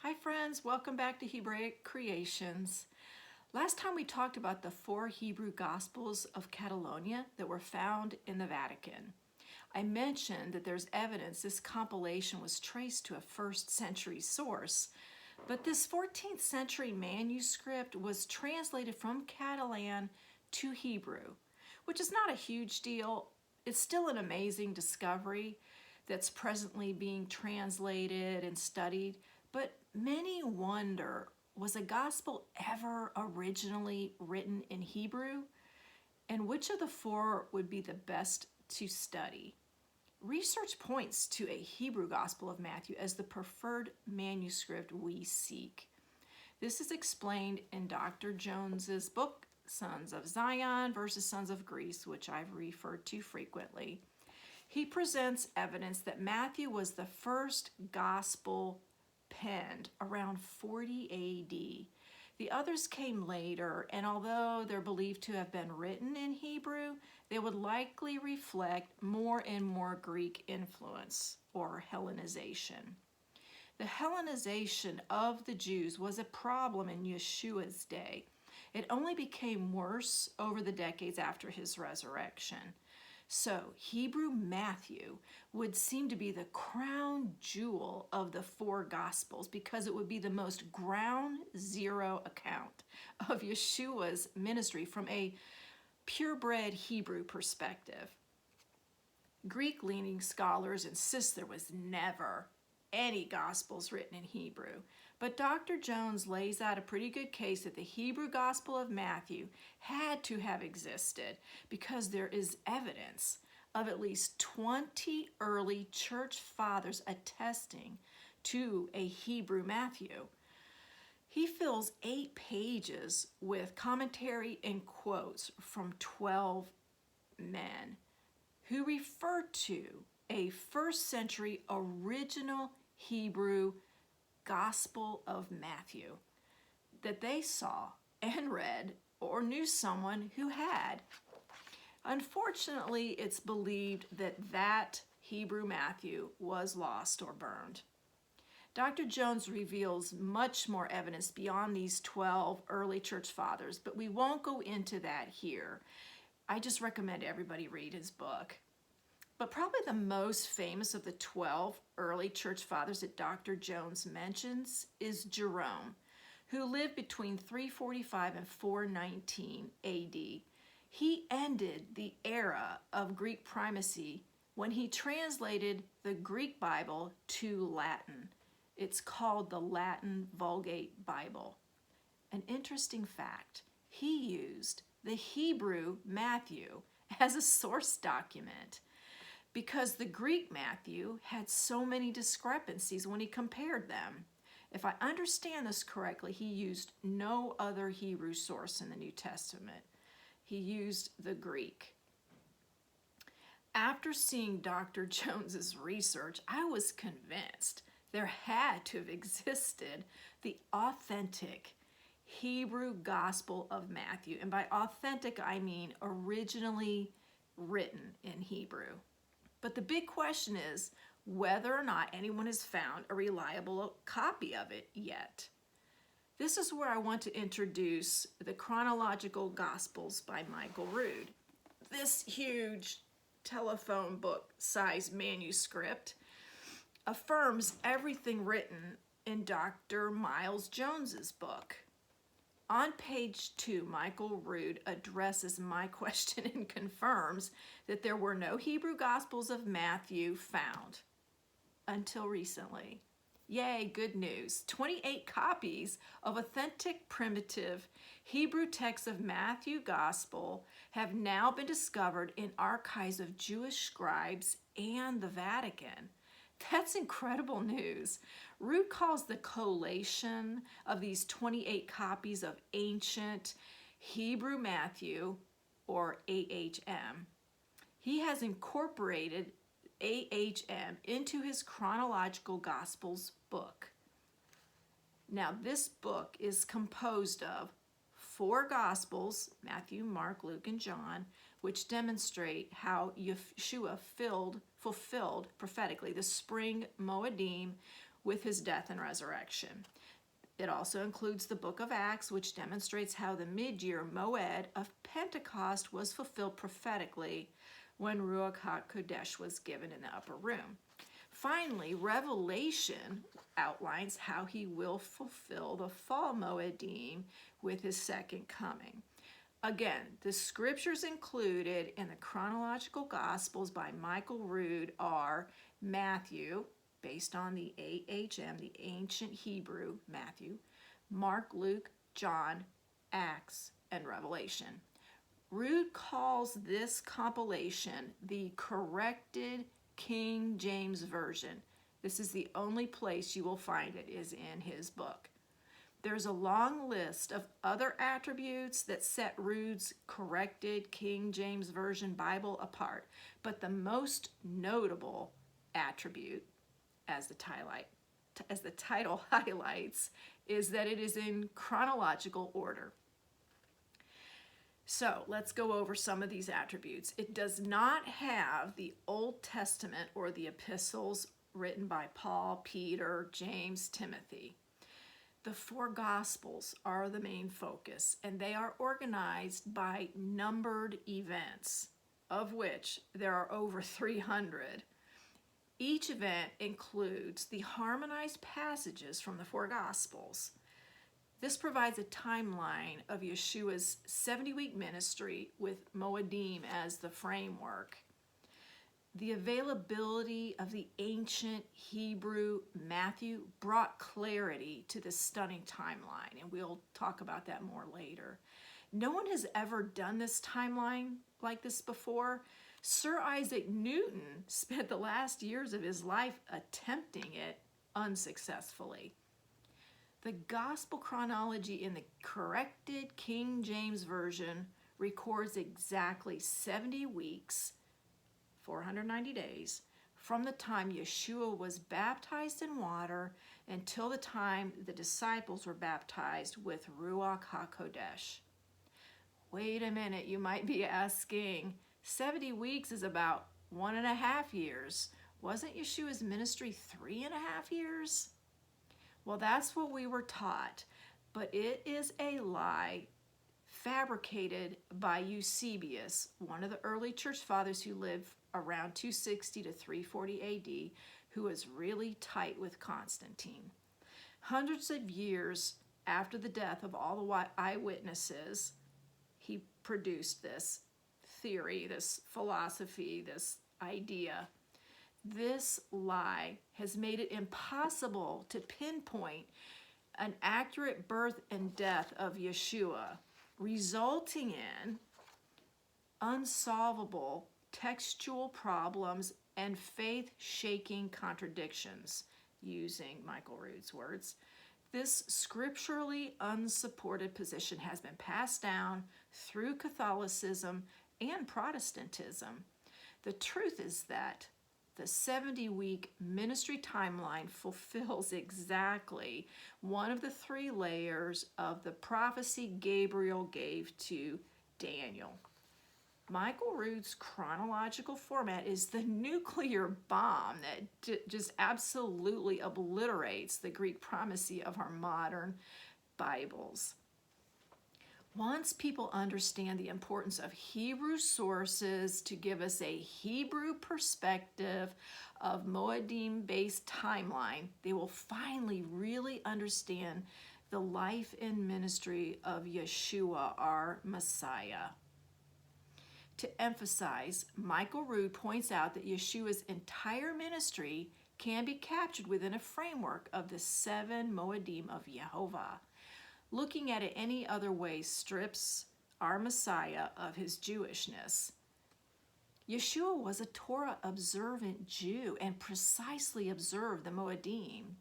Hi friends, welcome back to Hebraic Creations. Last time we talked about the 4 Hebrew Gospels of Catalonia that were found in the Vatican. I mentioned that there's evidence this compilation was traced to a 1st century source, but this 14th century manuscript was translated from Catalan to Hebrew, which is not a huge deal. It's still an amazing discovery that's presently being translated and studied, but many wonder, was a gospel ever originally written in Hebrew? And which of the 4 would be the best to study? Research points to a Hebrew Gospel of Matthew as the preferred manuscript we seek. This is explained in Dr. Jones's book, Sons of Zion versus Sons of Greece, which I've referred to frequently. He presents evidence that Matthew was the first gospel penned around 40 AD. The others came later, and although they're believed to have been written in Hebrew, they would likely reflect more and more Greek influence or Hellenization. The Hellenization of the Jews was a problem in Yeshua's day. It only became worse over the decades after his resurrection. So Hebrew Matthew would seem to be the crown jewel of the 4 Gospels because it would be the most ground zero account of Yeshua's ministry from a purebred Hebrew perspective. Greek-leaning scholars insist there was never any Gospels written in Hebrew, but Dr. Jones lays out a pretty good case that the Hebrew Gospel of Matthew had to have existed because there is evidence of at least 20 early church fathers attesting to a Hebrew Matthew. He fills 8 pages with commentary and quotes from 12 men who refer to a 1st century original Hebrew Gospel of Matthew that they saw and read or knew someone who had. Unfortunately, it's believed that Hebrew Matthew was lost or burned. Dr. Jones reveals much more evidence beyond these 12 early church fathers, but we won't go into that here. I just recommend everybody read his book. But probably the most famous of the 12 early church fathers that Dr. Jones mentions is Jerome, who lived between 345 and 419 AD. He ended the era of Greek primacy when he translated the Greek Bible to Latin. It's called the Latin Vulgate Bible. An interesting fact, he used the Hebrew Matthew as a source document because the Greek Matthew had so many discrepancies when he compared them. If I understand this correctly, he used no other Hebrew source in the New Testament. He used the Greek. After seeing Dr. Jones's research, I was convinced there had to have existed the authentic Hebrew Gospel of Matthew. And by authentic, I mean originally written in Hebrew. But the big question is whether or not anyone has found a reliable copy of it yet. This is where I want to introduce the Chronological Gospels by Michael Rood. This huge telephone book size manuscript affirms everything written in Dr. Miles Jones's book. On page 2, Michael Rood addresses my question and confirms that there were no Hebrew Gospels of Matthew found until recently. Yay, good news. 28 copies of authentic primitive Hebrew texts of Matthew Gospel have now been discovered in archives of Jewish scribes and the Vatican. That's incredible news. Rood calls the collation of these 28 copies of ancient Hebrew Matthew, or AHM. He has incorporated AHM into his Chronological Gospels book. Now, this book is composed of 4 Gospels, Matthew, Mark, Luke, and John, which demonstrate how Yeshua fulfilled prophetically the spring Moedim with his death and resurrection. It also includes the book of Acts, which demonstrates how the mid-year moed of Pentecost was fulfilled prophetically when Ruach HaKodesh was given in the upper room. Finally, Revelation outlines how he will fulfill the fall moedim with his second coming. Again, the scriptures included in the Chronological Gospels by Michael Rood are Matthew, based on the AHM, the ancient Hebrew, Matthew, Mark, Luke, John, Acts, and Revelation. Rood calls this compilation the corrected King James Version. This is the only place you will find it is in his book. There's a long list of other attributes that set Rood's corrected King James Version Bible apart, but the most notable attribute, as the title highlights, is that it is in chronological order. So let's go over some of these attributes. It does not have the Old Testament or the epistles written by Paul, Peter, James, Timothy. The four Gospels are the main focus, and they are organized by numbered events, of which there are over 300. Each event includes the harmonized passages from the four Gospels. This provides a timeline of Yeshua's 70-week ministry with Moedim as the framework. The availability of the ancient Hebrew Matthew brought clarity to this stunning timeline, and we'll talk about that more later. No one has ever done this timeline like this before. Sir Isaac Newton spent the last years of his life attempting it unsuccessfully. The Gospel Chronology in the corrected King James Version records exactly 70 weeks, 490 days, from the time Yeshua was baptized in water until the time the disciples were baptized with Ruach HaKodesh. Wait a minute, you might be asking. 70 weeks is about 1.5 years. Wasn't Yeshua's ministry 3.5 years? Well, that's what we were taught, but it is a lie fabricated by Eusebius, one of the early church fathers who lived around 260 to 340 AD, who was really tight with Constantine. Hundreds of years after the death of all the eyewitnesses, he produced this theory, this philosophy, this idea. This lie has made it impossible to pinpoint an accurate birth and death of Yeshua, resulting in unsolvable textual problems and faith-shaking contradictions, using Michael Rood's words. This scripturally unsupported position has been passed down through Catholicism and Protestantism. The truth is that the 70-week ministry timeline fulfills exactly one of the 3 layers of the prophecy Gabriel gave to Daniel. Michael Rood's chronological format is the nuclear bomb that just absolutely obliterates the Greek primacy of our modern Bibles. Once people understand the importance of Hebrew sources to give us a Hebrew perspective of Moedim-based timeline, they will finally really understand the life and ministry of Yeshua, our Messiah. To emphasize, Michael Rood points out that Yeshua's entire ministry can be captured within a framework of the 7 Moedim of Yehovah. Looking at it any other way strips our Messiah of his Jewishness. Yeshua was a Torah-observant Jew and precisely observed the Moedim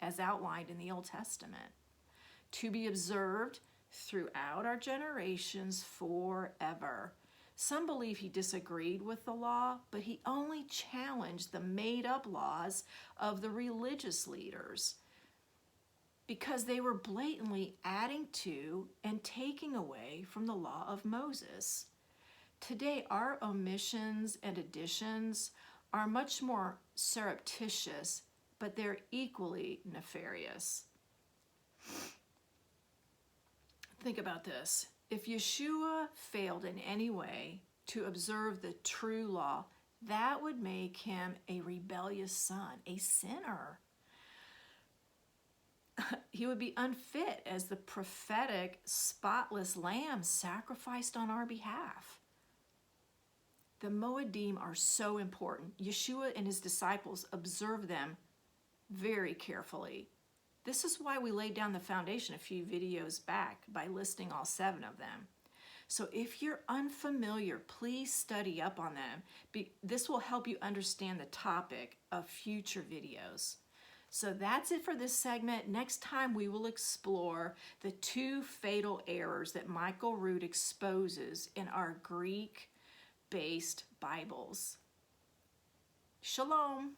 as outlined in the Old Testament, to be observed throughout our generations forever. Some believe he disagreed with the law, but he only challenged the made-up laws of the religious leaders, because they were blatantly adding to and taking away from the law of Moses. Today, our omissions and additions are much more surreptitious but they're equally nefarious. Think about this. If Yeshua failed in any way to observe the true law, that would make him a rebellious son, a sinner. He would be unfit as the prophetic, spotless lamb sacrificed on our behalf. The Moedim are so important. Yeshua and his disciples observed them very carefully. This is why we laid down the foundation a few videos back by listing all 7 of them. So if you're unfamiliar, please study up on them. This will help you understand the topic of future videos. So that's it for this segment. Next time we will explore the 2 fatal errors that Michael Rood exposes in our Greek-based Bibles. Shalom.